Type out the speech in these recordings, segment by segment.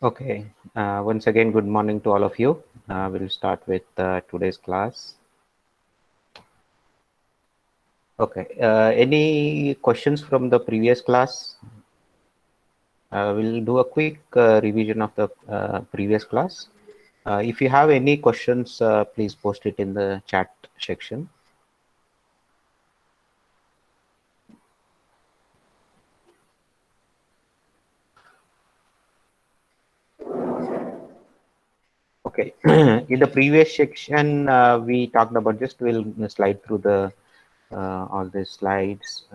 Okay, once again, good morning to all of you. We'll start with today's class. Okay, any questions from the previous class? We'll do a quick revision of the previous class. If you have any questions, please post it in the chat section. Okay, in the previous section, we talked about we'll slide through the all the slides.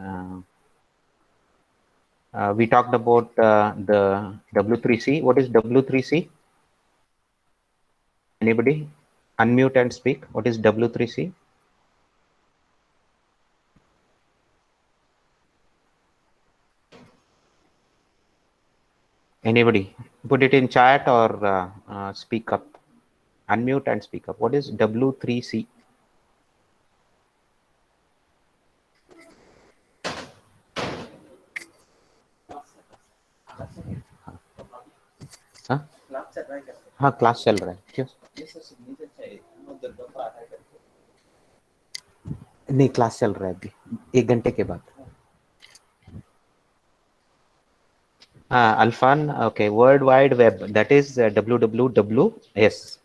We talked about the W3C. What is W3C? Anybody? Unmute and speak. What is W3C? Anybody? Put it in chat or speak up. Unmute and speak up. What is W3C? हाँ हाँ class चल रहा है क्यों नहीं class चल रहा है अभी 1 घंटे के बाद Alfan, okay, World Wide Web, that is WWW, yes,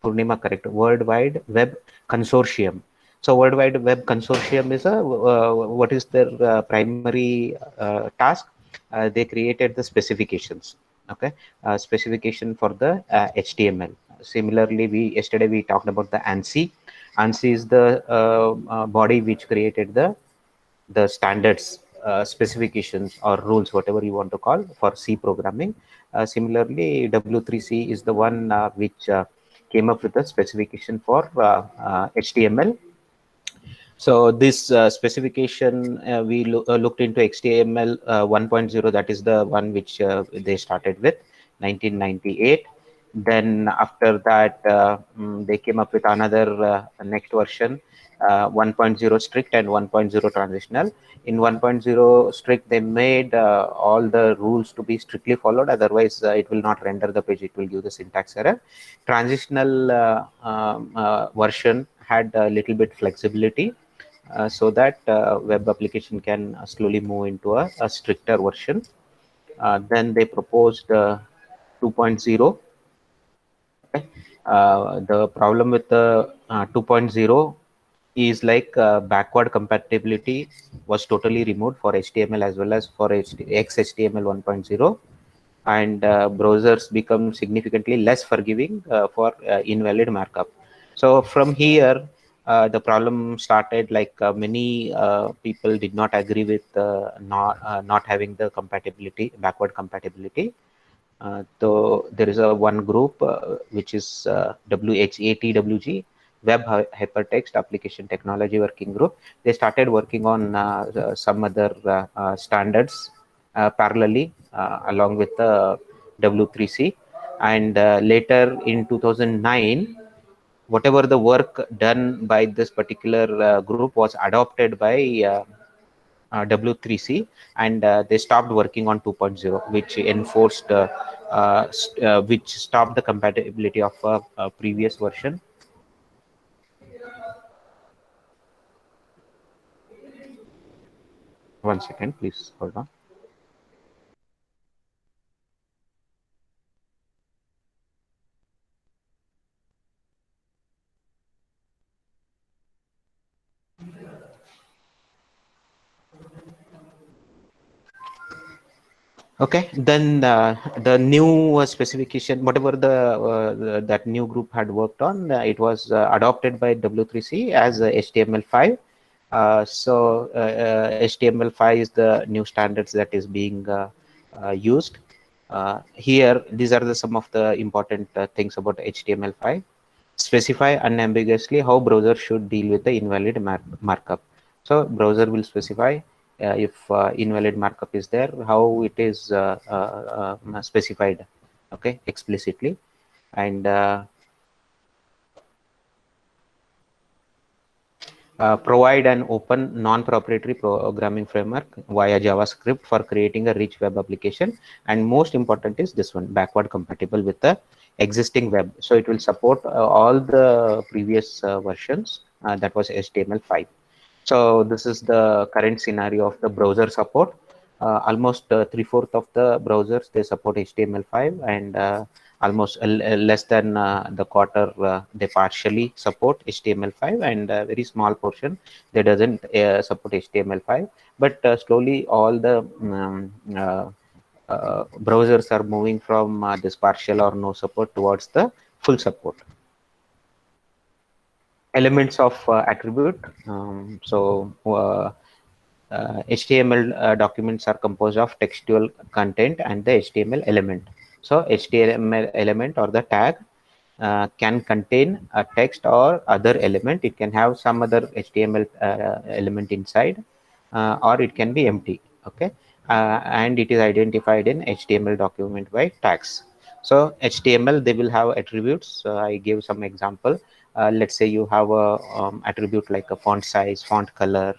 Purnima, correct, World Wide Web Consortium. So World Wide Web Consortium is what is their primary task? They created the specifications, okay, specification for the HTML. Similarly, yesterday we talked about the ANSI. ANSI is the body which created the standards, specifications or rules, whatever you want to call, for C programming. Similarly, W3C is the one which came up with the specification for HTML. So this specification, we looked into HTML 1.0, that is the one which they started with 1998. Then after that, they came up with another next version, 1.0 strict and 1.0 transitional. In 1.0 strict, they made all the rules to be strictly followed. Otherwise, it will not render the page. It will give the syntax error. Transitional version had a little bit flexibility, so that web application can slowly move into a stricter version. Then they proposed 2.0. Okay. The problem with the 2.0 is like backward compatibility was totally removed for HTML as well as for XHTML 1.0, and browsers become significantly less forgiving for invalid markup. So from here, the problem started. Like many people did not agree with not having the compatibility, backward compatibility. So there is a one group which is WHATWG, Web Hypertext Application Technology Working Group. They started working on some other standards parallelly along with the W3C, and later in 2009, whatever the work done by this particular group was adopted by W3C, and they stopped working on 2.0, which enforced, which stopped the compatibility of a previous version. One second, please hold on. Okay, then the new specification, whatever that new group had worked on, it was adopted by W3C as HTML5. So HTML5 is the new standards that is being used. Here, these are some of the important things about HTML5. Specify unambiguously how browser should deal with the invalid markup. So browser will specify if invalid markup is there, how it is specified, okay, explicitly. And Provide an open non-proprietary programming framework via JavaScript for creating a rich web application. And most important is this one, backward compatible with the existing web. So it will support all the previous versions that was HTML5. So this is the current scenario of the browser support. Almost three-fourths of the browsers they support HTML5, and almost less than the quarter they partially support HTML5, and a very small portion they doesn't support HTML5. But slowly all the browsers are moving from this partial or no support towards the full support. Elements of attribute. HTML documents are composed of textual content and the HTML element. So HTML element or the tag can contain a text or other element. It can have some other HTML element inside, or it can be empty. Okay, and it is identified in HTML document by tags. So HTML they will have attributes. I gave some example. Let's say you have a attribute like a font size, font color.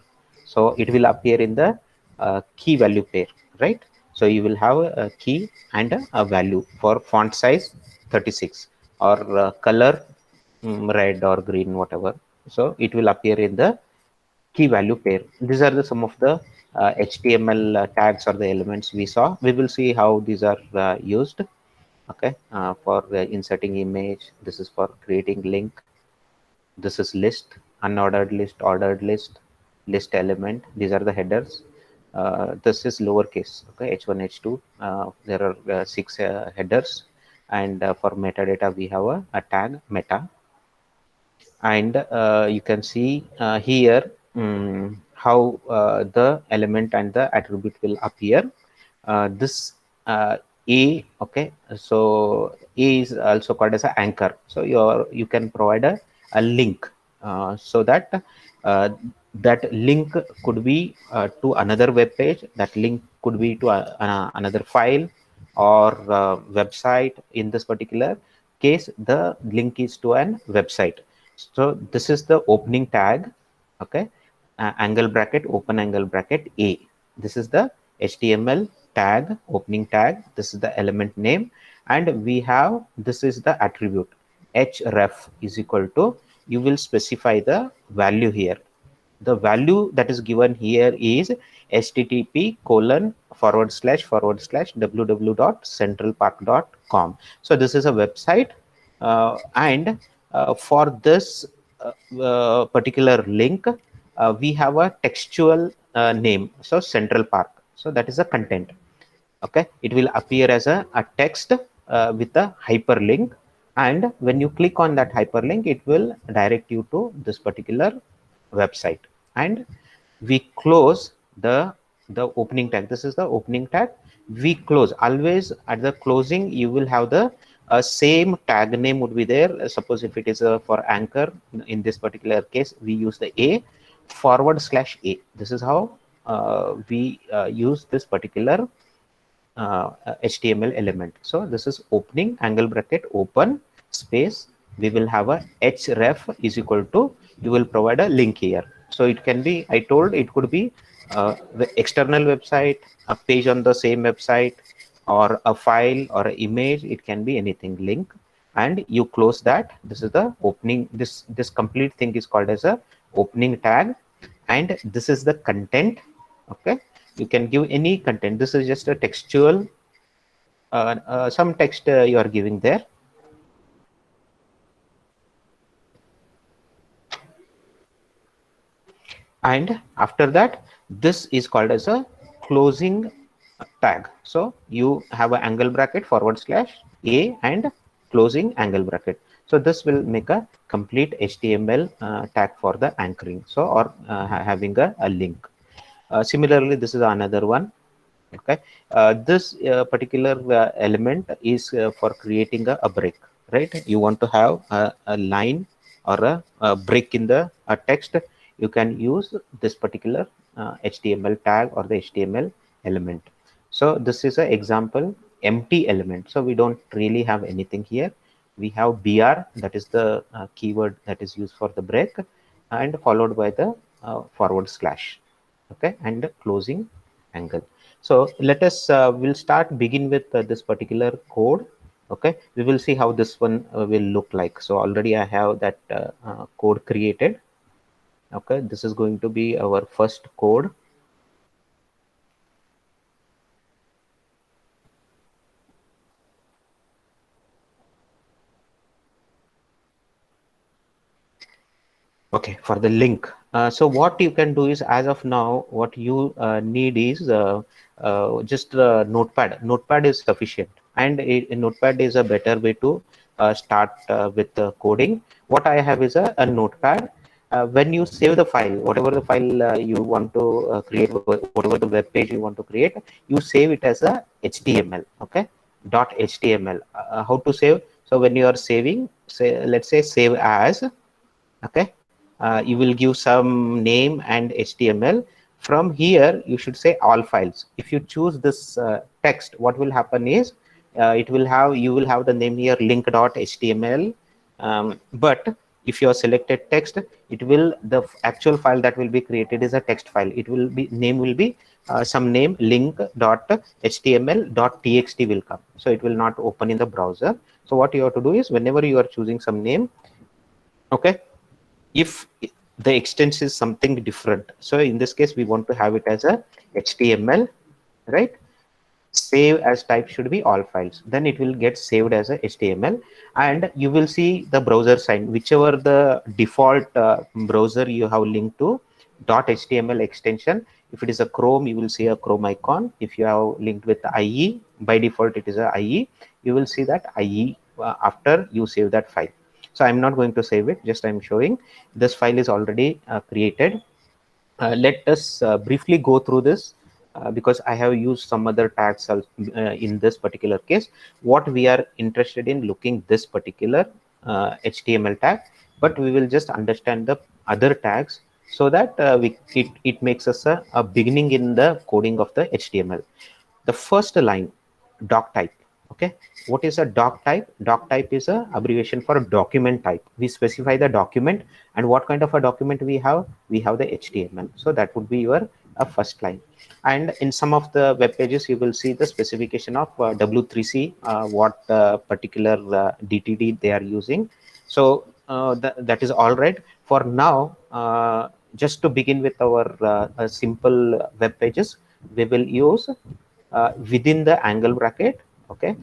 So it will appear in the key value pair, right? So you will have a key and a value for font size 36 or color red or green, whatever. So it will appear in the key value pair. These are the some of the HTML tags or the elements we saw. We will see how these are used. Okay, for inserting image. This is for creating link. This is list, unordered list, ordered list, list element. These are the headers. This is lowercase. Okay, h1, h2. There are six headers, and for metadata we have a tag meta, and you can see here how the element and the attribute will appear. This a, okay, so a is also called as an anchor. So you can provide a link, so that uh, that link could be to another web page. That link could be to another file or website. In this particular case, the link is to an website. So this is the opening tag. Okay, angle bracket, open angle bracket a. This is the HTML tag, opening tag. This is the element name, and we have, this is the attribute href is equal to, you will specify the value here. The value that is given here is http colon forward slash www.centralpark.com. So this is a website, and for this particular link, we have a textual name, so Central Park. So that is a content. Okay, it will appear as a text with a hyperlink, and when you click on that hyperlink, it will direct you to this particular website. And we close the opening tag. This is the opening tag. We close, always at the closing you will have the same tag name would be there. Suppose if it is for anchor, in this particular case we use the a forward slash a. This is how we use this particular HTML element. So this is opening angle bracket open space. We will have a href is equal to, you will provide a link here. So it can be, I told it could be the external website, a page on the same website, or a file or an image. It can be anything, link, and you close that. This is the opening. This complete thing is called as a opening tag, and this is the content. Okay, you can give any content. This is just a textual some text you are giving there. And after that, this is called as a closing tag. So you have an angle bracket forward slash a and closing angle bracket. So this will make a complete HTML tag for the anchoring, so or having a link. Similarly, this is another one. Okay, this particular element is for creating a break, right? You want to have a line or a break in the text. You can use this particular HTML tag or the HTML element. So this is an example empty element. So we don't really have anything here. We have br, that is the keyword that is used for the break. and followed by the forward slash, okay, and closing angle. So let us we'll start begin with this particular code. Okay, we will see how this one will look like. So already I have that code created. Okay, this is going to be our first code. Okay, for the link. So what you can do is, as of now, what you need is just Notepad. Notepad is sufficient, and a Notepad is a better way to start with coding. What I have is a Notepad. When you save the file, whatever the file you want to create, whatever the web page you want to create, you save it as a HTML. Okay, dot HTML. How to save? So when you are saving, say, let's say save as. Okay, you will give some name and HTML. From here you should say all files. If you choose this text, what will happen is it will have, you will have the name here link.html, but if you are selected text, it will, the actual file that will be created is a text file. It will be, name will be some name link.html.txt will come, so it will not open in the browser. So what you have to do is, whenever you are choosing some name, okay, if the extension is something different, so in this case we want to have it as a HTML, right? Save as type should be all files, then it will get saved as a HTML, and you will see the browser sign, whichever the default browser you have linked to .html extension. If it is a Chrome, you will see a Chrome icon. If you have linked with IE, by default it is a IE, you will see that IE after you save that file. So I'm not going to save it, just I'm showing this file is already created. Let us briefly go through this because I have used some other tags in this particular case. What we are interested in looking this particular HTML tag, but we will just understand the other tags so that it makes us a beginning in the coding of the HTML. The first line, doc type. Okay, what is a doc type? Doc type is a abbreviation for a document type. We specify the document, and what kind of a document we have? We have the HTML. So that would be your first line. And in some of the web pages, you will see the specification of W3C, what particular DTD they are using. So that is all right. For now, just to begin with our simple web pages, we will use within the angle bracket. Okay,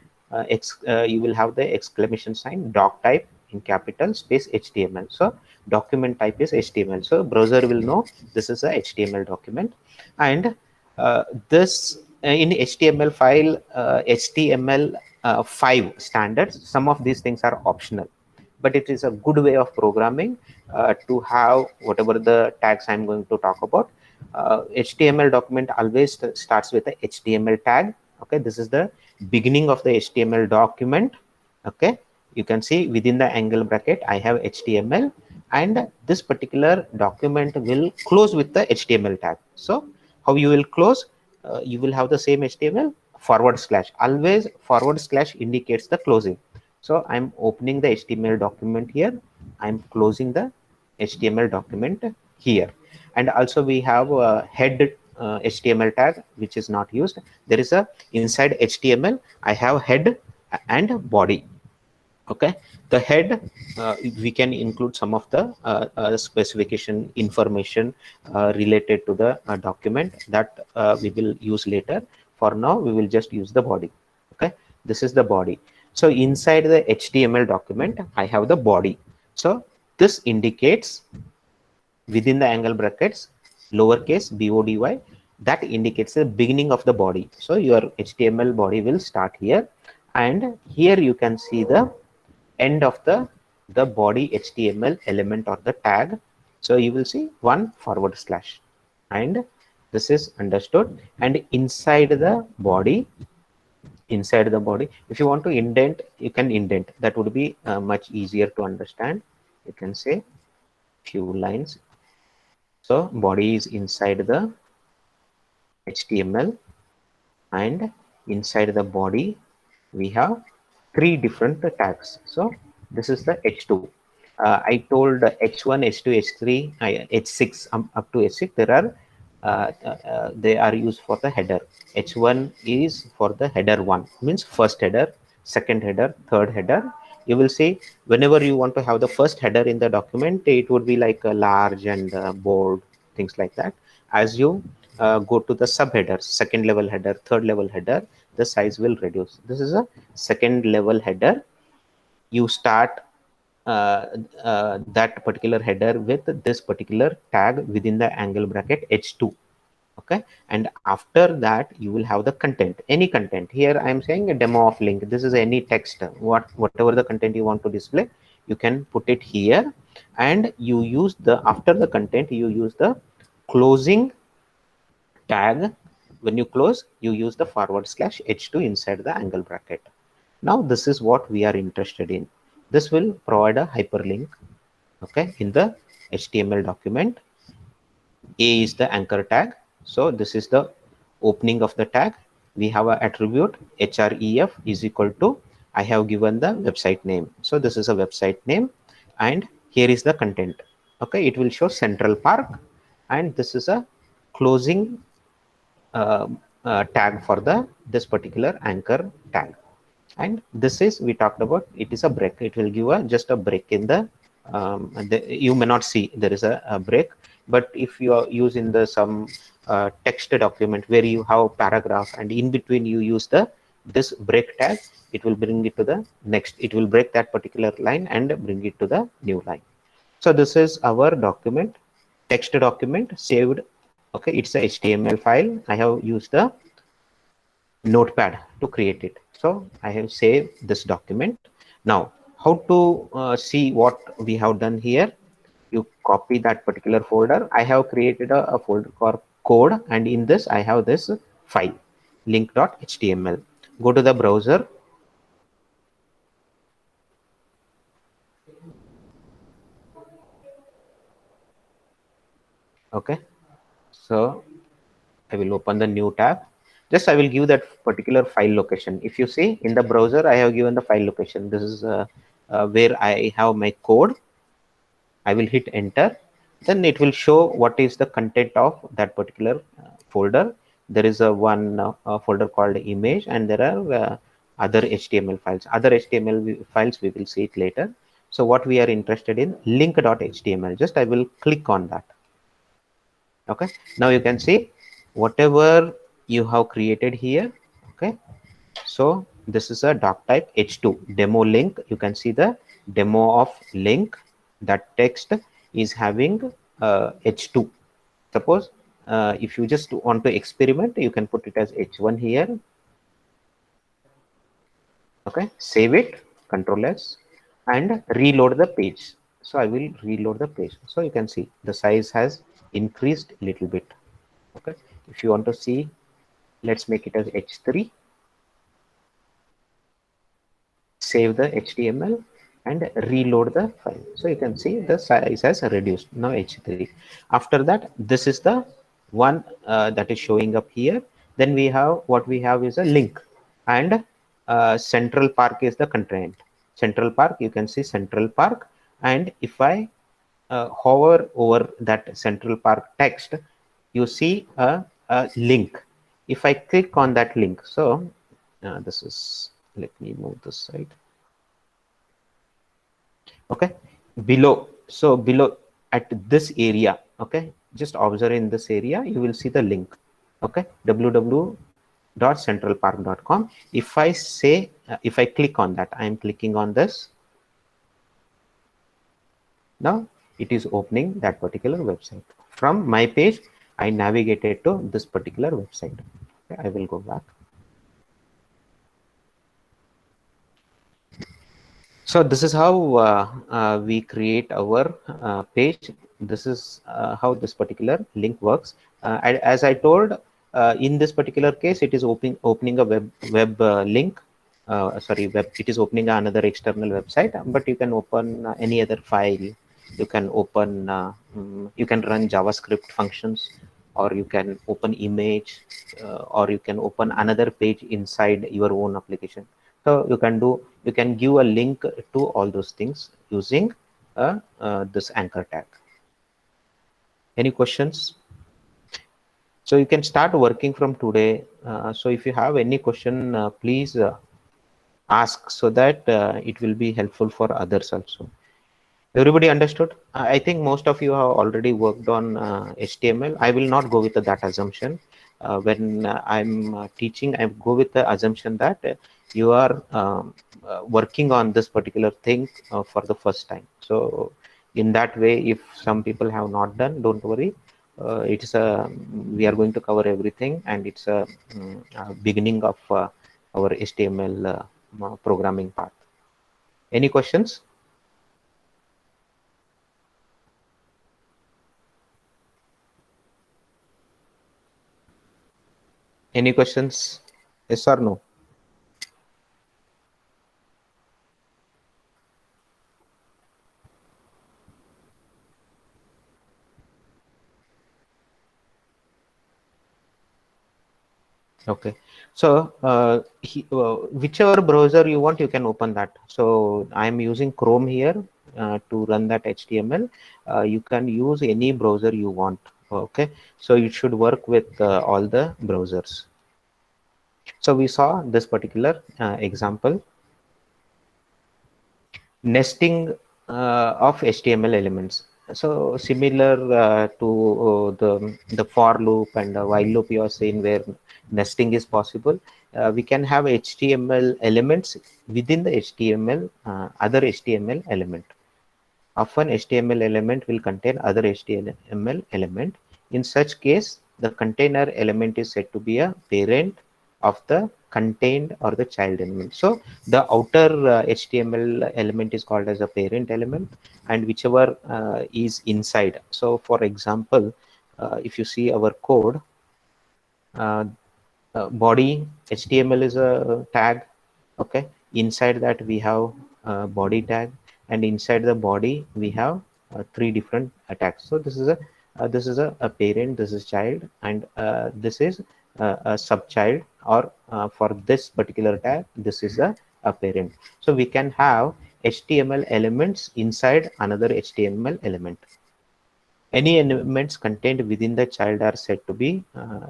you will have the exclamation sign doc type in capital space HTML. So document type is HTML, so browser will know this is a HTML document. And this in HTML file, HTML5 standards, some of these things are optional, but it is a good way of programming to have whatever the tags I'm going to talk about. HTML document always starts with a HTML tag. Okay, this is the beginning of the HTML document. Okay, you can see within the angle bracket I have HTML, and this particular document will close with the HTML tag. So how you will close? You will have the same HTML forward slash. Always forward slash indicates the closing. So I'm opening the HTML document here. I'm closing the HTML document here. And also we have a head HTML tag which is not used. There is a inside HTML. I have head and body. Okay, the head, we can include some of the specification information related to the document that we will use later. For now we will just use the body. Okay, this is the body. So inside the HTML document I have the body. So this indicates within the angle brackets lowercase body, that indicates the beginning of the body. So your HTML body will start here, and here you can see the end of the body HTML element or the tag. So you will see one forward slash, and this is understood. And inside the body, if you want to indent, you can indent. That would be much easier to understand. You can say few lines. So body is inside the HTML, and inside the body we have three different tags. So this is the H2. I told H1, H2, H3, H6, up to H6, there are they are used for the header. H1 is for the header one, means first header, second header, third header. You will see whenever you want to have the first header in the document, it would be like a large and bold, things like that. As you go to the subheaders, second level header, third level header, the size will reduce. This is a second level header. You start uh, that particular header with this particular tag within the angle bracket H2. Okay, and after that you will have the content, any content. Here I am saying a demo of link. This is any text, whatever the content you want to display, you can put it here, and you use the, after the content, you use the closing tag. When you close, you use the forward slash H2 inside the angle bracket. Now this is what we are interested in. This will provide a hyperlink, okay, in the HTML document. A is the anchor tag. So this is the opening of the tag. We have an attribute href is equal to, I have given the website name. So this is a website name, and here is the content. Okay, it will show Central Park, and this is a closing uh, tag for the this particular anchor tag. And this is, we talked about, it is a break. It will give a just a break in the you may not see there is a break, but if you are using the some text document where you have paragraph and in between you use the this break tag, it will bring it to the next, it will break that particular line and bring it to the new line. So this is our document, text document saved. Okay, it's a HTML file. I have used the notepad to create it. So I have saved this document. Now how to see what we have done here? You copy that particular folder. I have created a folder called code, and in this I have this file link.html. Go to the browser. Okay, so I will open the new tab. Just I will give that particular file location. If you see in the browser, I have given the file location. This is where I have my code. I will hit enter. Then it will show what is the content of that particular folder. There is a one folder called image, and there are other HTML files. Other HTML files we will see it later. So what we are interested in, link.html. Just I will click on that. Okay, now you can see whatever you have created here. Okay, so this is a doc type h2 demo link. You can see the demo of link. That text is having h2. Suppose if you just want to experiment, you can put it as h1 here. Okay, save it, control S, and reload the page. So I will reload the page. So you can see the size has increased a little bit. Okay, if you want to see, let's make it as h3. Save the HTML and reload the file. So you can see the size has reduced, now h3. After that, this is the one that is showing up here. Then we have, what we have is a link, and Central Park is the content. Central Park, you can see Central Park, and if I hover over that Central Park text, you see a link. If I click on that link, so this is, let me move this side. Okay, below, so below at this area, okay, just observe in this area, you will see the link. Okay, www.centralpark.com. If I say if I click on that, I am clicking on this. Now it is opening that particular website. From my page, I navigated to this particular website. Okay, I will go back. So this is how we create our page. This is how this particular link works. As I told, in this particular case, it is opening a web link. Sorry, web. It is opening another external website, but you can open any other file. You can open. You can run JavaScript functions, or you can open image, or you can open another page inside your own application. So you can do, you can give a link to all those things using this anchor tag. Any questions? So you can start working from today. So if you have any question, please ask, so that it will be helpful for others also. Everybody understood? I think most of you have already worked on HTML. I will not go with that assumption. When I'm teaching, I go with the assumption that you are working on this particular thing for the first time. So in that way, if some people have not done, don't worry. It's a We are going to cover everything, and it's a beginning of our HTML programming path. Any questions? Any questions? Yes or no? Okay. So whichever browser you want, you can open that. So I'm using Chrome here to run that HTML. You can use any browser you want. Okay. So it should work with all the browsers. So we saw this particular example. Nesting of HTML elements. So similar to the for loop and while loop you are saying, where nesting is possible, we can have HTML elements within the HTML other HTML element. Often HTML element will contain other HTML element. In such case, the container element is said to be a parent of the contained or the child element. So the outer HTML element is called as a parent element, and whichever is inside. So for example, if you see our code, uh, body HTML is a tag. Okay, inside that we have body tag, and inside the body we have three different tags. So this is a parent, this is child, and this is a subchild, or for this particular tag, this is a parent. So we can have HTML elements inside another HTML element. Any elements contained within the child are said to be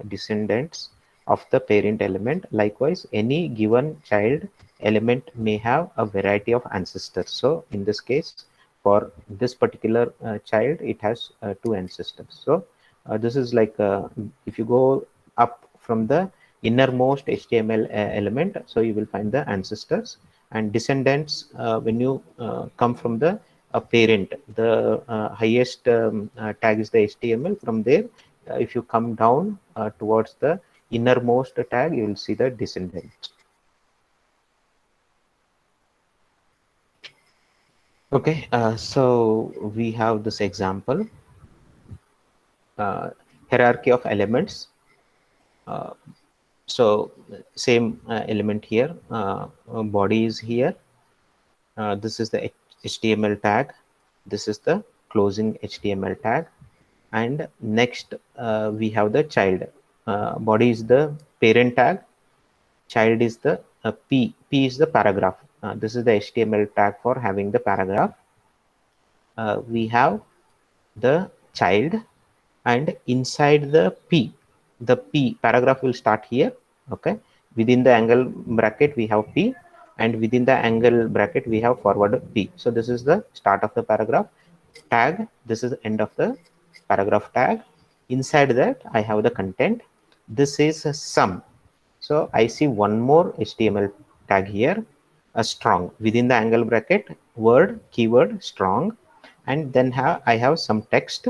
descendants of the parent element. Likewise, any given child element may have a variety of ancestors. So in this case, for this particular child, it has two ancestors. So this is like if you go up from the innermost HTML element, so you will find the ancestors and descendants. When you come from the parent, the highest tag is the HTML. From there, if you come down towards the innermost tag, you will see the descendant. Okay, so we have this example, uh, hierarchy of elements. Uh, so same element here, body is here. This is the HTML tag. This is the closing HTML tag. And next we have the child. Body is the parent tag. Child is the P is the paragraph. This is the HTML tag for having the paragraph. We have the child, and inside the P paragraph will start here. Okay, within the angle bracket we have P, and within the angle bracket we have forward P. So this is the start of the paragraph tag. This is the end of the paragraph tag. Inside that I have the content. This is a sum. So I see one more HTML tag here, a strong, within the angle bracket, word, keyword, strong, and then I have some text,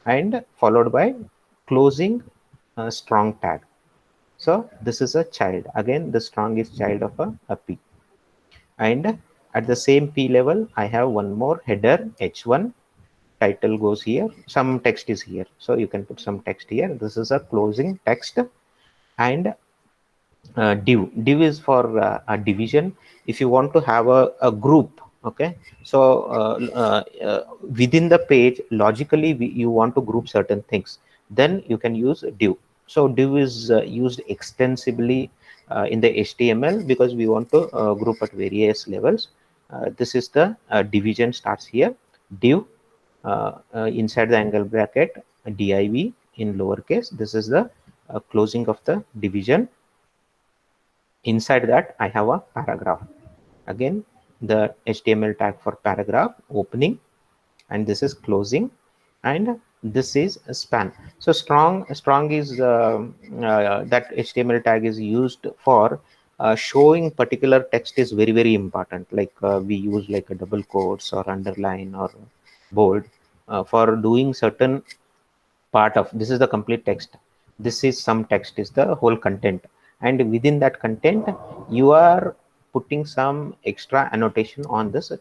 and followed by closing strong tag. So this is a child. Again, the strong is child of a P. And at the same P level, I have one more header, H1. Title goes here. Some text is here. So you can put some text here. This is a closing text. And div is for a division. If you want to have a group, okay, so within the page, logically you want to group certain things, then you can use div. So div is used extensively in the HTML, because we want to group at various levels. This is the division starts here. div inside the angle bracket div in lowercase. This is the closing of the division. Inside that I have a paragraph. Again, the HTML tag for paragraph opening, and this is closing, and this is a span. So strong is that HTML tag is used for showing particular text is very important. Like we use like a double quotes or underline or bold for doing certain part of this is the complete text. This is some text is the whole content, and within that content you are putting some extra annotation on this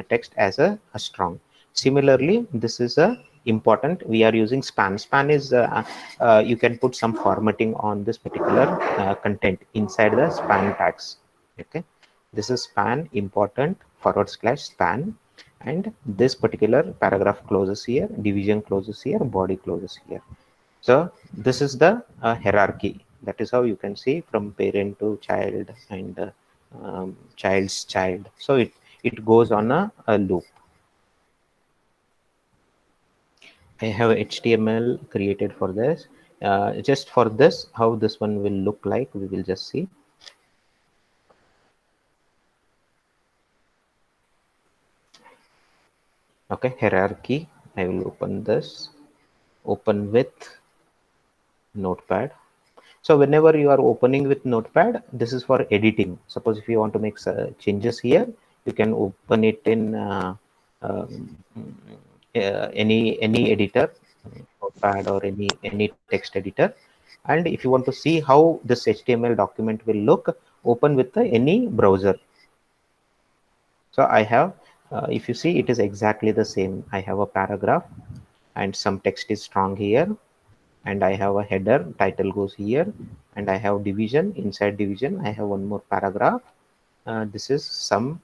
text as a strong. Similarly, this is a important, we are using span is you can put some formatting on this particular content inside the span tags. Okay, this is span important /span, and this particular paragraph closes here, division closes here, body closes here. So this is the hierarchy. That is how you can see from parent to child and child's child. So it goes on a loop. I have HTML created for this. Just for this, how this one will look like, we will just see. Okay, hierarchy. I will open this. Open with Notepad. So whenever you are opening with Notepad, this is for editing. Suppose if you want to make changes here, you can open it in any editor, Notepad or any text editor. And if you want to see how this HTML document will look, open with any browser. So I have, if you see, it is exactly the same. I have a paragraph and some text is strong here, and I have a header, title goes here, and I have division. Inside division I have one more paragraph. This is some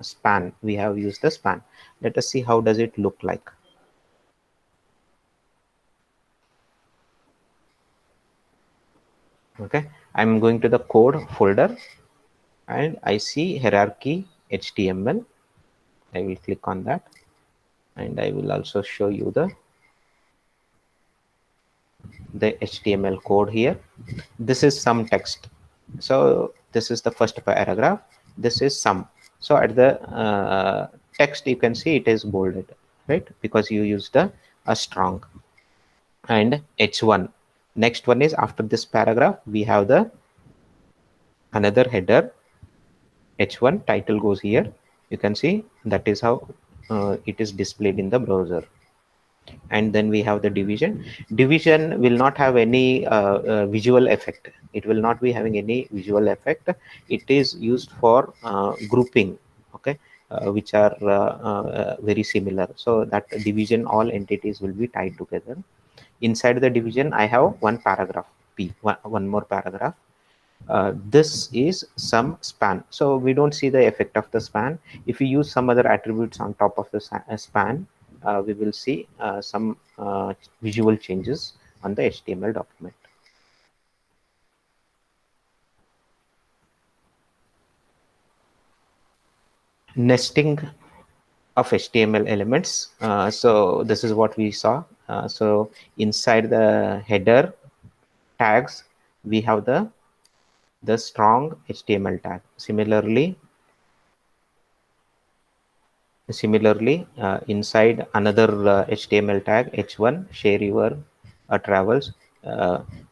span. We have used the span. Let us see how does it look like. Okay, I'm going to the code folder and I see hierarchy HTML. I will click on that, and I will also show you the HTML code here. This is some text. So this is the first paragraph. This is some. So at the text, you can see it is bolded, right? Because you used a strong. And H1. Next one is after this paragraph, we have the another header. H1 title goes here. You can see that is how it is displayed in the browser. And then we have the division will not have any visual effect. It will not be having any visual effect. It is used for grouping, okay, which are very similar, so that division all entities will be tied together. Inside the division I have one paragraph, one more paragraph. This is some span, so we don't see the effect of the span. If we use some other attributes on top of the span, we will see some visual changes on the HTML document. Nesting of HTML elements. So this is what we saw. So inside the header tags, we have the strong HTML tag. Similarly, inside another HTML tag h1, share your travels.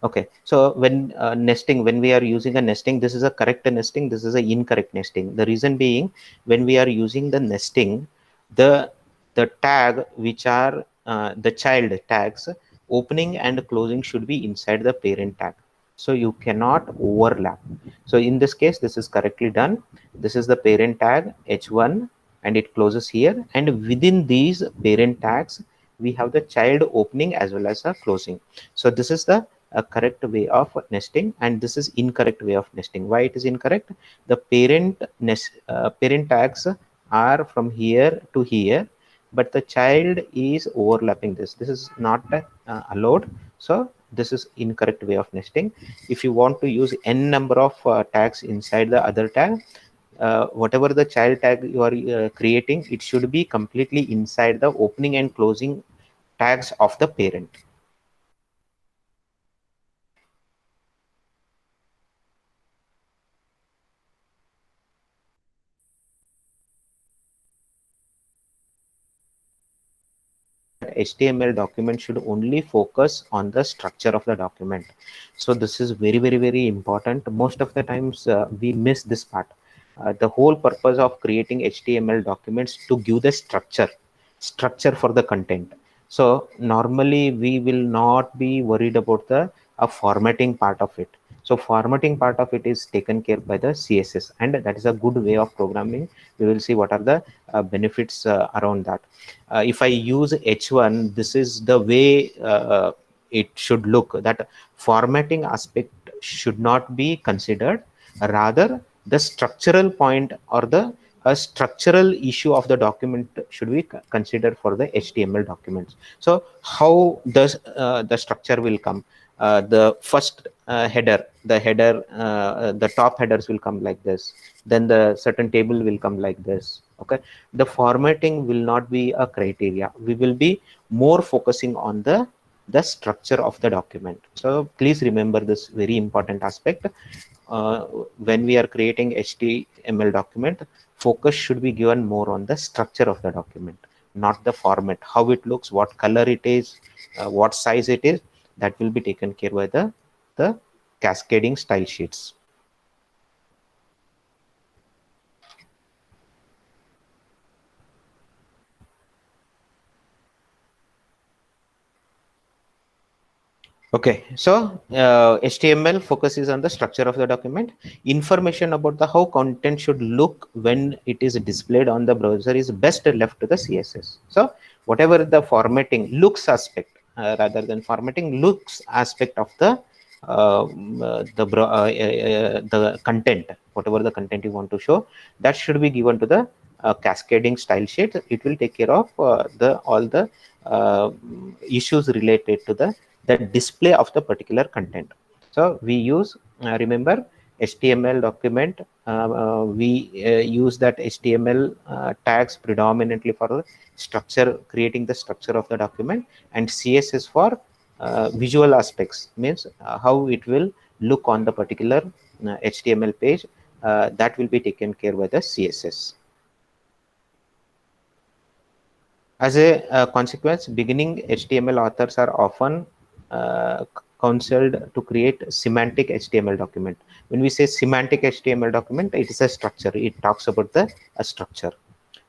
Okay, so when nesting, when we are using a nesting, this is a correct nesting, this is a incorrect nesting. The reason being, when we are using the nesting, the tag which are the child tags, opening and closing should be inside the parent tag, so you cannot overlap. So in this case, this is correctly done. This is the parent tag h1 and it closes here, and within these parent tags we have the child opening as well as a closing. So this is the correct way of nesting, and this is incorrect way of nesting. Why it is incorrect? The parent tags are from here to here, but the child is overlapping this is not allowed. So this is incorrect way of nesting. If you want to use n number of tags inside the other tag, whatever the child tag you are creating, it should be completely inside the opening and closing tags of the parent. HTML document should only focus on the structure of the document. So this is very, very, very important. Most of the times we miss this part. The whole purpose of creating HTML documents to give the structure for the content. So normally we will not be worried about the formatting part of it. So formatting part of it is taken care by the CSS, and that is a good way of programming. We will see what are the benefits around that. If I use H1, this is the way it should look. That formatting aspect should not be considered. Rather, the structural point or the structural issue of the document should be considered for the HTML documents. So how does the structure will come? The first header, the top headers will come like this. Then the certain table will come like this. Okay, the formatting will not be a criteria. We will be more focusing on the structure of the document. So please remember this very important aspect. uh, when we are creating HTML document, focus should be given more on the structure of the document, not the format, how it looks, what color it is, what size it is. That will be taken care by the cascading style sheets. Okay, so HTML focuses on the structure of the document. Information about the how content should look when it is displayed on the browser is best left to the CSS. So whatever the formatting looks aspect, rather than formatting looks aspect of the content, whatever the content you want to show, that should be given to the cascading style sheet. It will take care of the all the issues related to the display of the particular content. So we use, remember, HTML document. We use that HTML tags predominantly for structure, creating the structure of the document, and CSS for visual aspects, means how it will look on the particular HTML page. That will be taken care by the CSS. As a consequence, beginning HTML authors are often counseled to create semantic HTML document. When we say semantic HTML document, it is a structure. It talks about the a structure.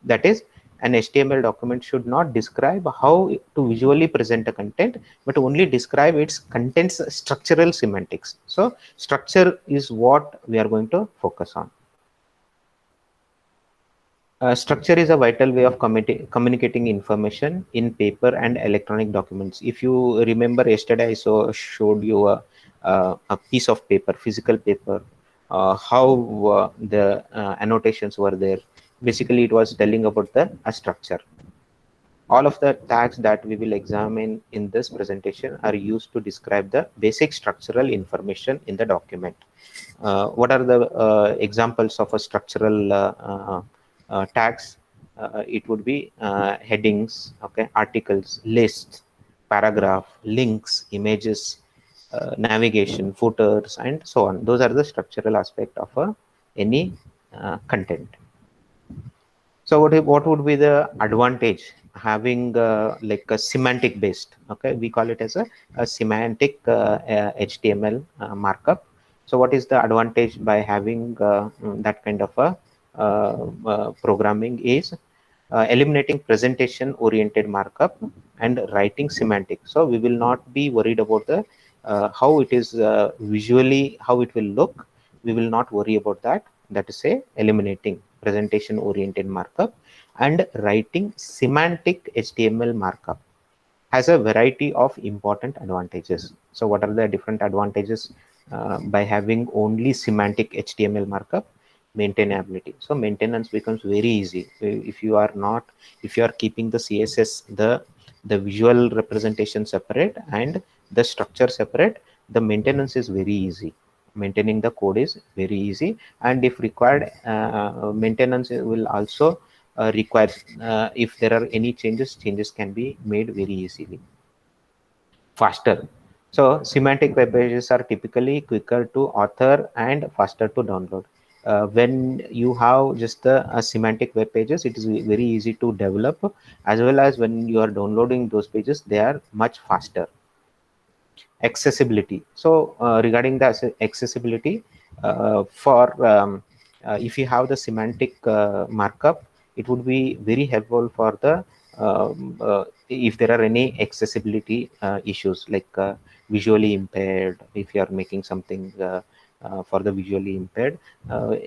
That is, an HTML document should not describe how to visually present a content, but only describe its content's structural semantics. So structure is what we are going to focus on. Structure is a vital way of communicating information in paper and electronic documents. If you remember, yesterday I showed you a piece of paper, physical paper, how the annotations were there. Basically, it was telling about the structure. All of the tags that we will examine in this presentation are used to describe the basic structural information in the document. What are the examples of a structural tags? It would be headings, okay, articles, lists, paragraph, links, images, navigation, footers, and so on. Those are the structural aspect of any content. So what would be the advantage having like a semantic based? Okay, we call it as a semantic HTML markup. So what is the advantage by having that kind of a programming is eliminating presentation oriented markup and writing semantic. So we will not be worried about the how it is visually, how it will look. We will not worry about that. That is say eliminating presentation oriented markup and writing semantic HTML markup has a variety of important advantages. So what are the different advantages by having only semantic HTML markup? Maintainability. So maintenance becomes very easy. If you are not, if you are keeping the CSS, the visual representation separate and the structure separate, the maintenance is very easy. Maintaining the code is very easy, and if required, maintenance will also require, if there are any changes can be made very easily, faster. So semantic web pages are typically quicker to author and faster to download. When you have just the semantic web pages, it is very easy to develop, as well as when you are downloading those pages, they are much faster. Accessibility. So regarding the accessibility, for if you have the semantic markup, it would be very helpful for the if there are any accessibility issues, like visually impaired. If you are making something for the visually impaired,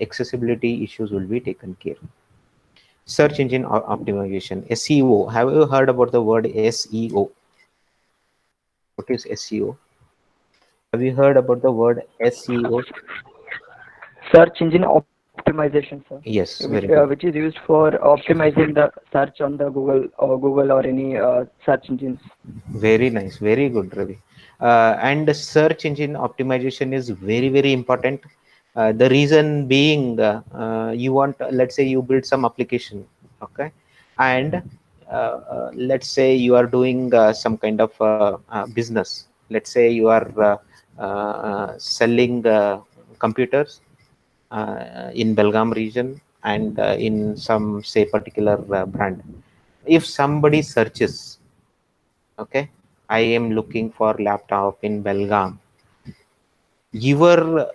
accessibility issues will be taken care. Search engine optimization, SEO. Have you heard about the word SEO? What is SEO? Have you heard about the word SEO? Search engine optimization, sir, Yes, which very good. is used for optimizing the search on the Google or any search engines. Very nice, very good, Ravi. And the search engine optimization is very, very important. The reason being, you want, let's say you build some application, okay, and let's say you are doing some kind of business. Let's say you are selling computers in Belgaum region, and in some, say, particular brand. If somebody searches, okay, I am looking for laptop in Belgaum, your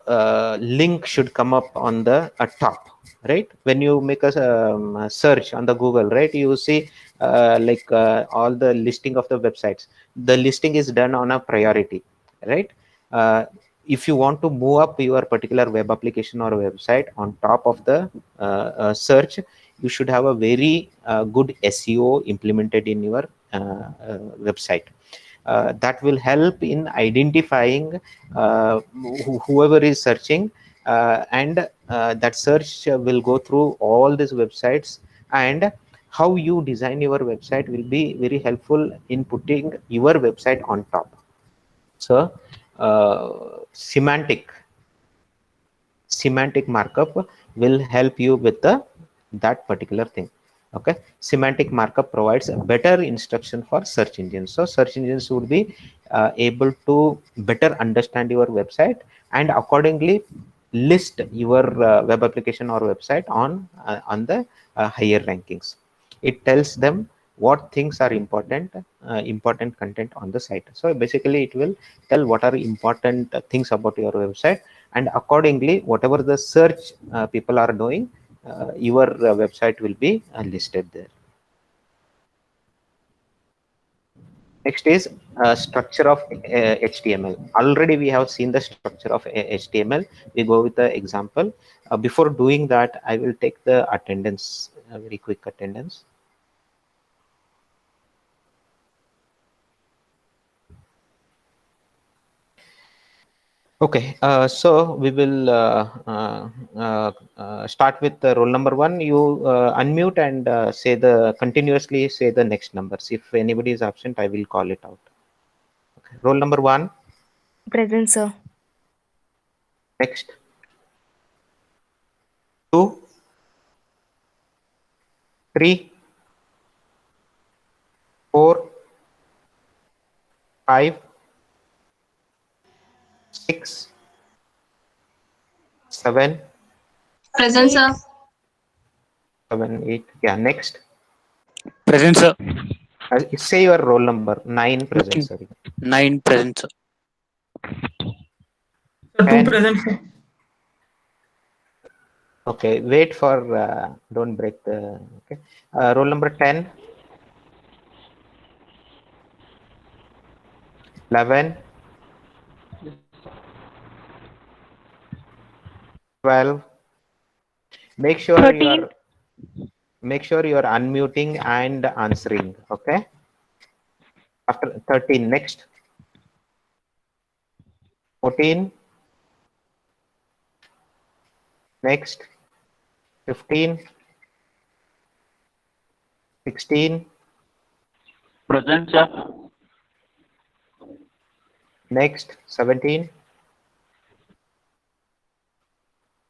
link should come up on the top, right? When you make a search on the Google, right, you see like all the listing of the websites, the listing is done on a priority, right? uh, if you want to move up your particular web application or website on top of the search, you should have a very good SEO implemented in your website. That will help in identifying whoever is searching, and that search will go through all these websites, and how you design your website will be very helpful in putting your website on top. So semantic markup will help you with that particular thing. Okay, semantic markup provides a better instruction for search engines. So search engines would be able to better understand your website, and accordingly list your web application or website on the higher rankings. It tells them what things are important content on the site. So basically it will tell what are important things about your website, and accordingly whatever the search people are doing, your website will be listed there. Next is structure of HTML. Already we have seen the structure of HTML. We go with the example. Before doing that, I will take the attendance, very quick attendance. Okay, so we will start with the roll number 1. You unmute and say the continuously say the next numbers. If anybody is absent, I will call it out. Okay. Roll number 1. Present, sir. Next. 2, 3, 4, 5, 6, 7, Present, sir. 7, 8. Yeah, next. Present, sir. Say your roll number. 9 present, 9. sorry. 9 present, sir. Sir, 2 10. present, sir. Okay, wait for, don't break the, okay. Roll number 10. 11. 12. Make sure you 13. are unmuting and answering. Okay. After 13, next. 14. Next. 15. 16. Present, sir. Next. 17.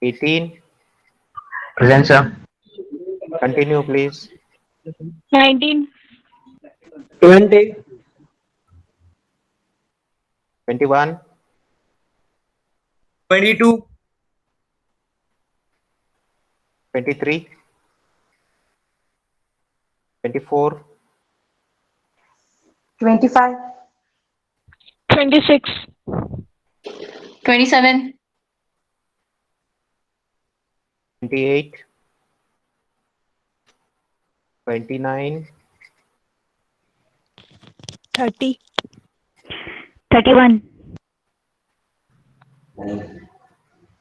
18. Present, sir. Continue, please. 19. 20, 21. 22, 23. 24. 25, 26. 27. 28. 29. 30. 31.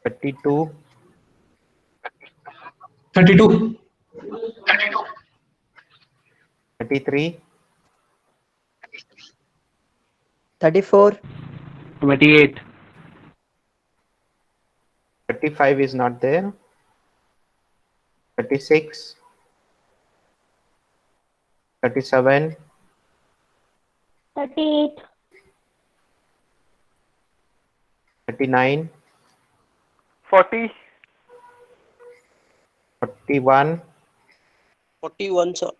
32. 32. 33. 34, 28. 35 is not there. 36. 37. 38. 39. 40. 41. 41, sir.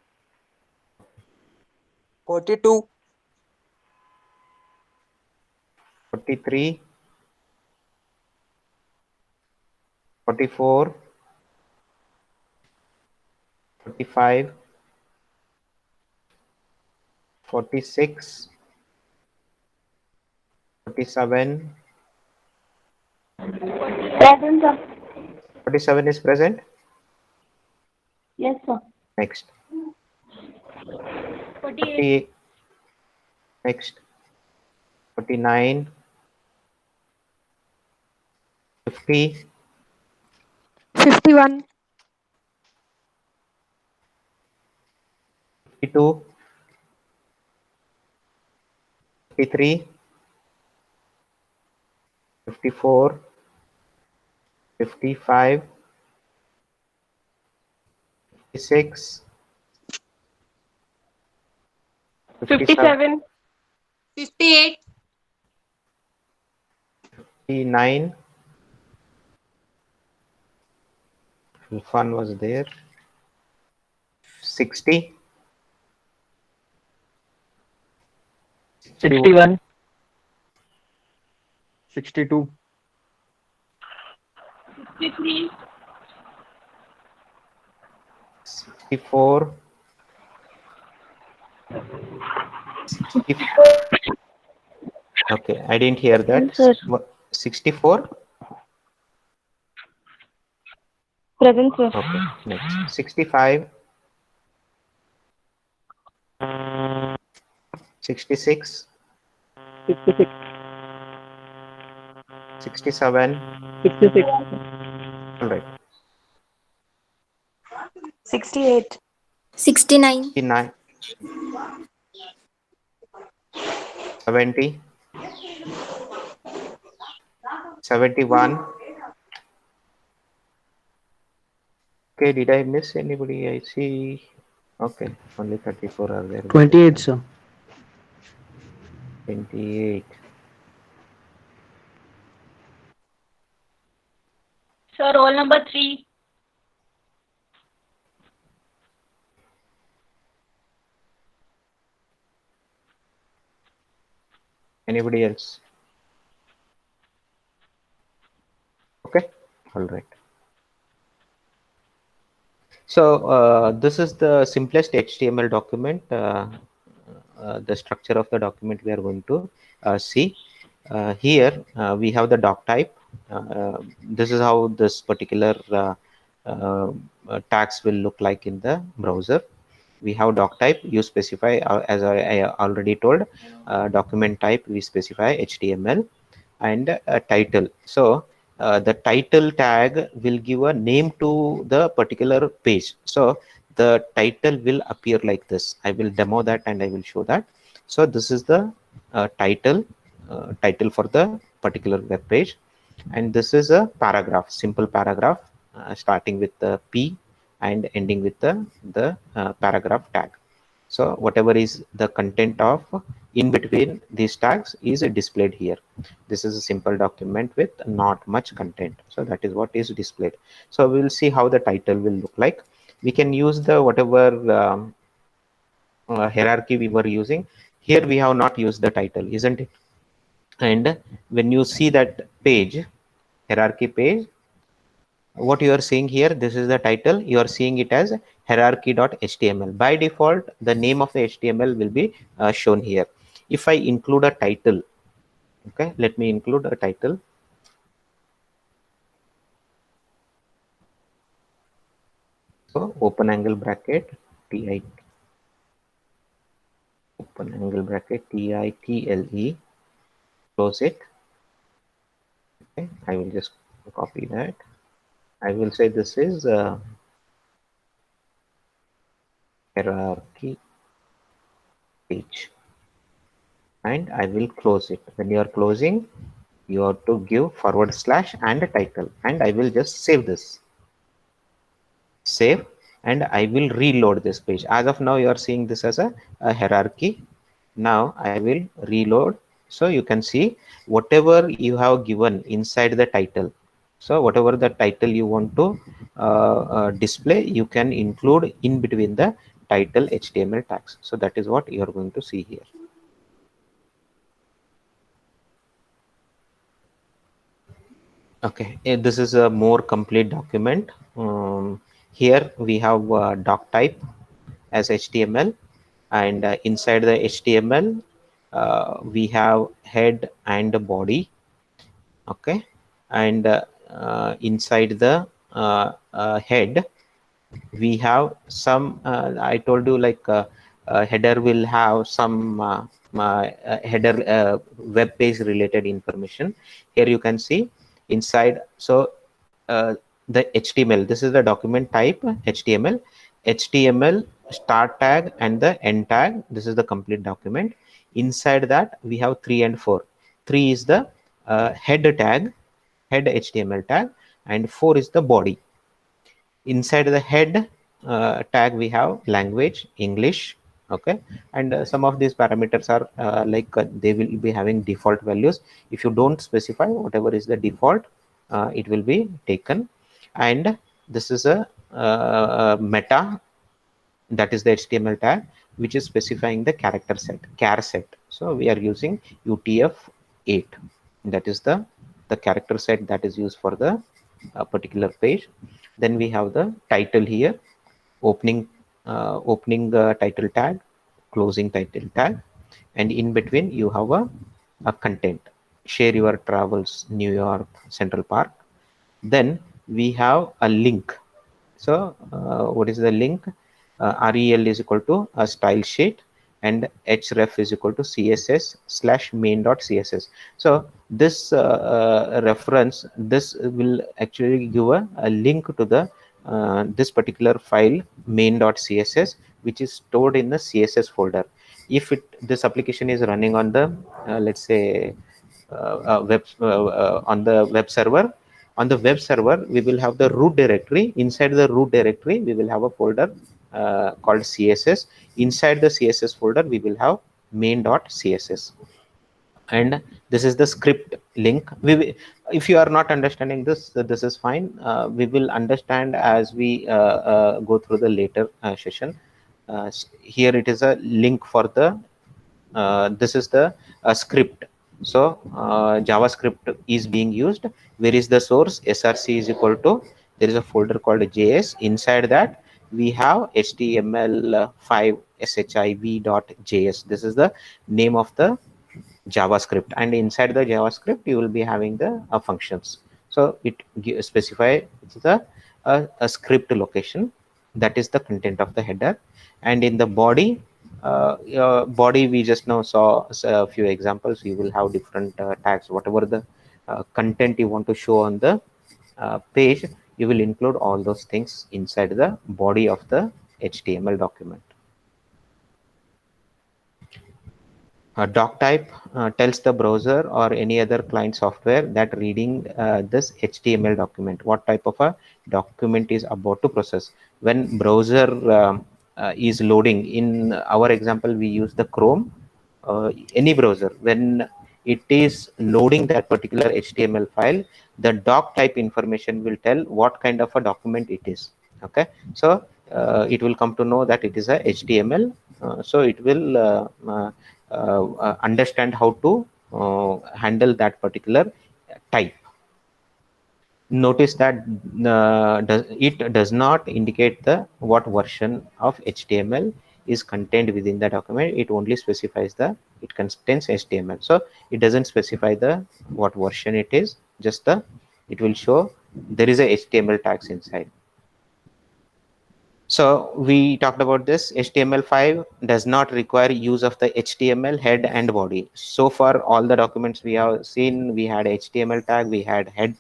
42, 43. 44. 45. 46. 47. Present, sir. 47 is present. Yes, sir. Next. 48. 48. Next. 49. 50. 51. 52. 53. 54. 55. 56. 57. 58, 59. Fun was there. 60. 61. 62. 53. 64. 60 Okay, I didn't hear that. Sir. 64. Present, sir. Okay, next. 65. 66. 66, 67. 66, All right. 68, 69. 69. 70. 71. Okay, did I miss anybody? I see. Okay, only 34 are there. 28, sir. 28. Sir, roll number 3. Anybody else? Okay, all right. So this is the simplest HTML document. The structure of the document we are going to see. Here we have the doc type. This is how this particular tags will look like in the browser. We have doc type. You specify, as I already told, document type. We specify HTML and a title. So the title tag will give a name to the particular page. So the title will appear like this. I will demo that and I will show that. So this is the title for the particular web page, and this is a paragraph, simple paragraph, starting with the P and ending with the paragraph tag. So whatever is the content of in between these tags is displayed here. This is a simple document with not much content. So that is what is displayed. So we will see how the title will look like. We can use the whatever hierarchy we were using. Here we have not used the title, isn't it? And when you see that page, hierarchy page, what you are seeing here, this is the title. You are seeing it as hierarchy.html. By default, the name of the HTML will be shown here. If I include a title, okay, let me include a title. So open angle bracket ti, open angle bracket title, close it. Okay, I will just copy that. I will say this is hierarchy page, and I will close it. When you are closing, you have to give forward slash and a title, and I will just save this. Save, and I will reload this page. As of now, you are seeing this as a hierarchy. Now I will reload. So you can see whatever you have given inside the title. So whatever the title you want to display, you can include in between the title HTML tags. So that is what you are going to see here. Okay, this is a more complete document. Here we have doc type as HTML, and inside the HTML we have head and body. Okay, and inside the head we have some I told you, like header will have some header web page related information. Here you can see inside. So the HTML, this is the document type HTML start tag and the end tag. This is the complete document. Inside that we have 3 and 4. 3 is the head tag, head HTML tag, and 4 is the body. Inside the head tag we have language English. Okay, and some of these parameters are they will be having default values. If you don't specify whatever is the default, it will be taken. And this is a meta, that is the HTML tag which is specifying the character set, char set. So we are using UTF-8. That is the character set that is used for the particular page. Then we have the title here, opening title tag, closing title tag, and in between you have a content. Share your travels, New York, Central Park. Then we have a link. So what is the link? REL is equal to a style sheet, and href is equal to css slash main.css. So this reference, this will actually give a link to the this particular file main.css, which is stored in the CSS folder. If this application is running on the let's say on the web server, we will have the root directory. Inside the root directory we will have a folder called CSS. Inside the CSS folder we will have main.css, and this is the script link. If you are not understanding this, this is fine. We will understand as we go through the later session. Here it is a link for the this is the script. So JavaScript is being used. Where is the source? src is equal to, there is a folder called js. Inside that we have html5 shiv.js. This is the name of the JavaScript, and inside the JavaScript you will be having the functions. So it specify the a script location. That is the content of the header. And in the body, body we just now saw a few examples. You will have different tags. Whatever the content you want to show on the page, you will include all those things inside the body of the HTML document. Doc type tells the browser or any other client software that reading this HTML document, what type of a document is about to process. When browser is loading. In our example, we use the Chrome, any browser. When it is loading that particular HTML file, the doc type information will tell what kind of a document it is. Okay, so it will come to know that it is a HTML. So it will understand how to handle that particular type. Notice that it does not indicate the what version of HTML is contained within the document. It only specifies the it contains HTML. So it doesn't specify the what version it is. Just the it will show there is a HTML tags inside. So we talked about this. HTML5 does not require use of the HTML head and body. So far, all the documents we have seen, we had HTML tag, we had head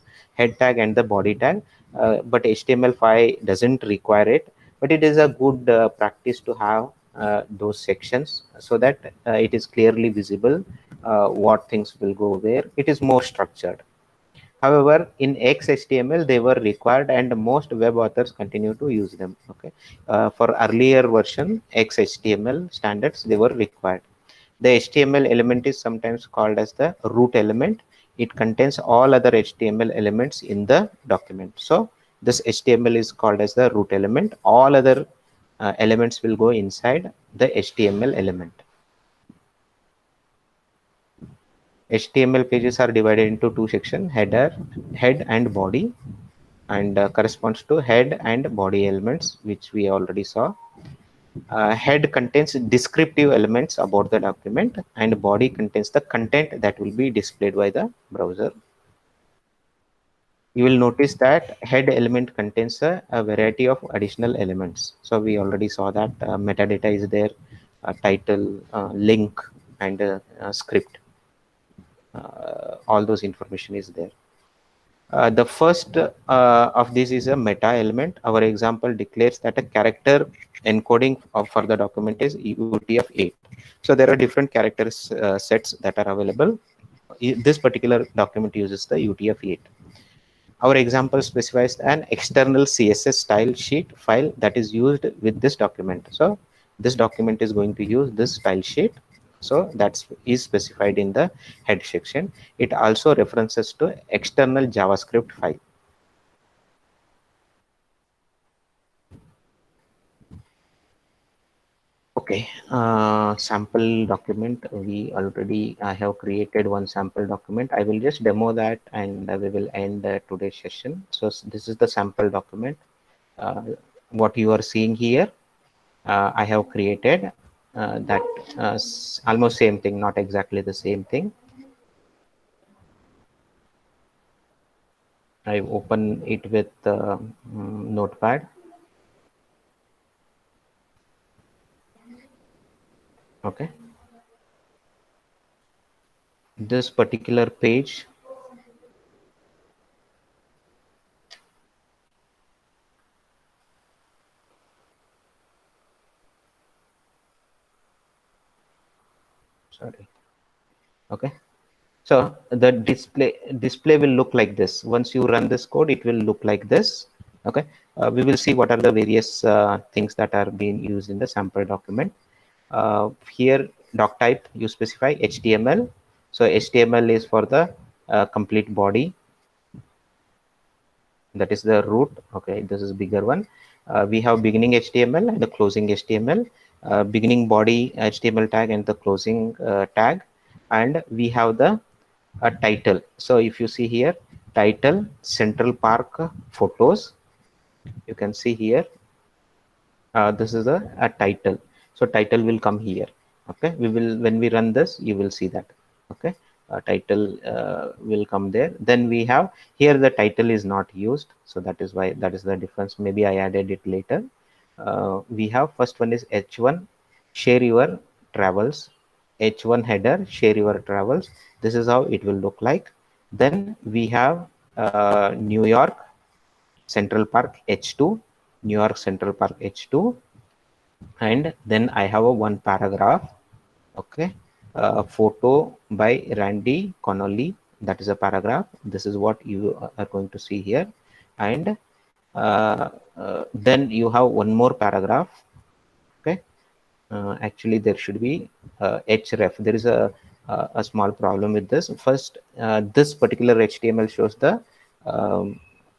tag and the body tag, but HTML5 doesn't require it. But it is a good practice to have those sections so that it is clearly visible what things will go where. It is more structured. However, in XHTML, they were required and most web authors continue to use them. Okay, for earlier version XHTML standards, they were required. The HTML element is sometimes called as the root element. It contains all other HTML elements in the document. So this HTML is called as the root element. All other elements will go inside the HTML element. HTML pages are divided into two sections: head and body, and corresponds to head and body elements, which we already saw. Head contains descriptive elements about the document, and body contains the content that will be displayed by the browser. You will notice that head element contains a variety of additional elements. So we already saw that metadata is there, title, link, and script. All those information is there. The first of this is a meta element. Our example declares that a character encoding for the document is UTF-8. So there are different characters sets that are available. This particular document uses the UTF-8. Our example specifies an external CSS style sheet file that is used with this document. So this document is going to use this style sheet. So that is specified in the head section. It also references to external JavaScript file. Okay, sample document. I have created one sample document. I will just demo that and we will end today's session. So this is the sample document. What you are seeing here, I have created that almost same thing, not exactly the same thing. I open it with Notepad. Okay. This particular page, sorry. Okay. So the display will look like this. Once you run this code, it will look like this. Okay. We will see what are the various things that are being used in the sample document. Here, doc type, you specify HTML. So HTML is for the complete body. That is the root. Okay, this is bigger one. We have beginning HTML and the closing HTML, beginning body HTML tag and the closing tag, and we have the title. So if you see here, title, Central Park photos, you can see here, this is a title. So title will come here. Okay, we will, when we run this, you will see that. Okay, title will come there. Then we have here, the title is not used, so that is why, that is the difference. Maybe I added it later. We have first one is H1, share your travels. H1 header, share your travels. This is how it will look like. Then we have New York Central Park H2, New York Central Park H2, and then I have a one paragraph. Okay, photo by Randy Connolly, that is a paragraph. This is what you are going to see here. And then you have one more paragraph. actually there should be href. There is a small problem with this. First, this particular HTML shows the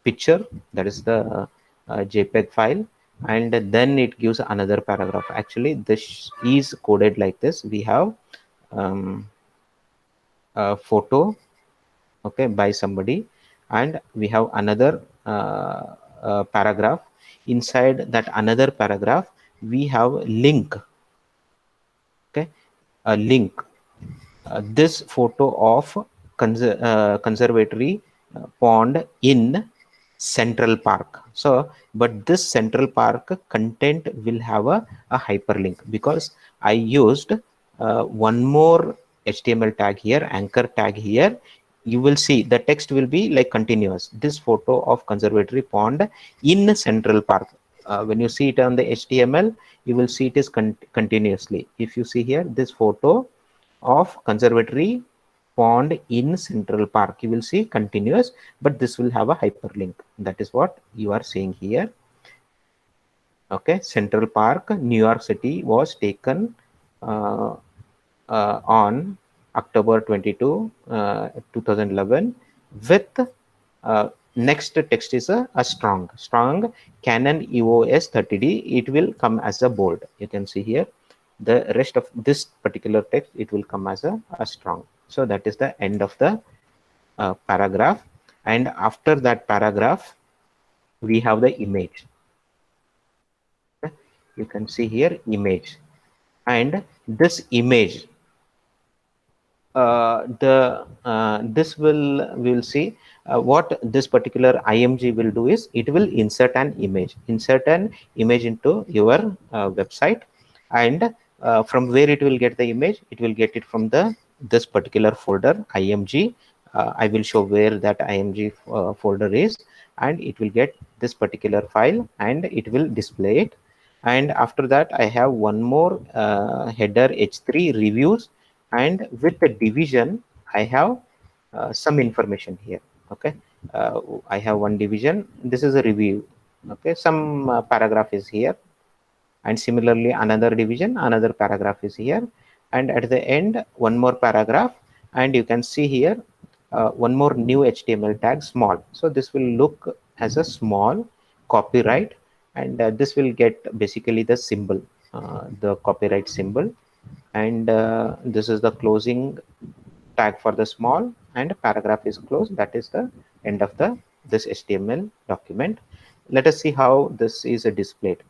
picture, that is the JPEG file, and then it gives another paragraph. Actually, this is coded like this. We have a photo, okay, by somebody, and we have another paragraph. Inside that another paragraph, we have link, okay, a link. This photo of conservatory pond in Central Park. So, but this Central Park content will have a hyperlink, because I used one more HTML tag here, anchor tag here. You will see the text will be like continuous. This photo of conservatory pond in Central Park. When you see it on the HTML, you will see it is continuously. If you see here, this photo of conservatory pond in Central Park, you will see continuous, but this will have a hyperlink. That is what you are seeing here. Okay, Central Park, New York City was taken on October 22, 2011, with next text is a strong Canon EOS 30D. It will come as a bold. You can see here the rest of this particular text, it will come as a strong. So that is the end of the paragraph. And after that paragraph, we have the image. Okay? You can see here image, and this image, this will, we will see what this particular IMG will do is it will insert an image into your website, and from where it will get the image, it will get it from the this particular folder IMG. I will show where that IMG folder is, and it will get this particular file and it will display it. And after that, I have one more header H3 reviews, and with the division I have some information here. Okay, I have one division. This is a review. Okay, some paragraph is here, and similarly another division, another paragraph is here, and at the end one more paragraph. And you can see here one more new HTML tag, small. So this will look as a small copyright, and this will get basically the symbol, the copyright symbol. And this is the closing tag for the small, and paragraph is closed. That is the end of the this HTML document. Let us see how this is displayed.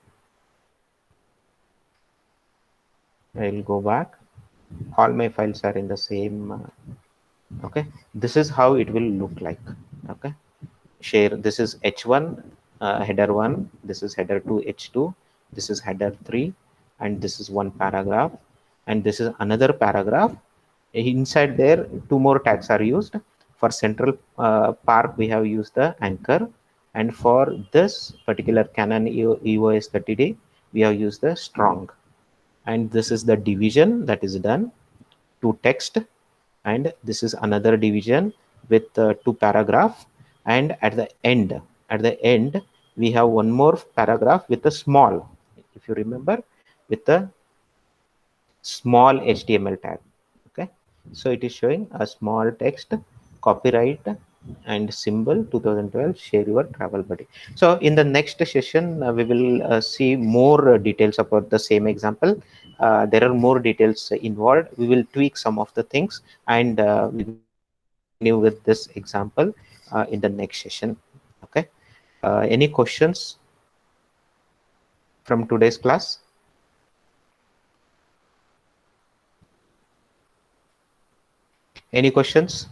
I will go back. All my files are in the same okay, this is how it will look like. Okay, share, this is h1, header 1, this is header 2, h2, this is header 3, and this is one paragraph, and this is another paragraph. Inside there two more tags are used. For Central Park we have used the anchor, and for this particular Canon EOS 30D we have used the strong. And this is the division that is done to text, and this is another division with two paragraph. And at the end we have one more paragraph with a small, if you remember, with a small HTML tag. Okay, so it is showing a small text, copyright and symbol 2012, share your travel buddy. So in the next session we will see more details about the same example. There are more details involved. We will tweak some of the things, and we will continue with this example in the next session. Okay, any questions from today's class? Any questions?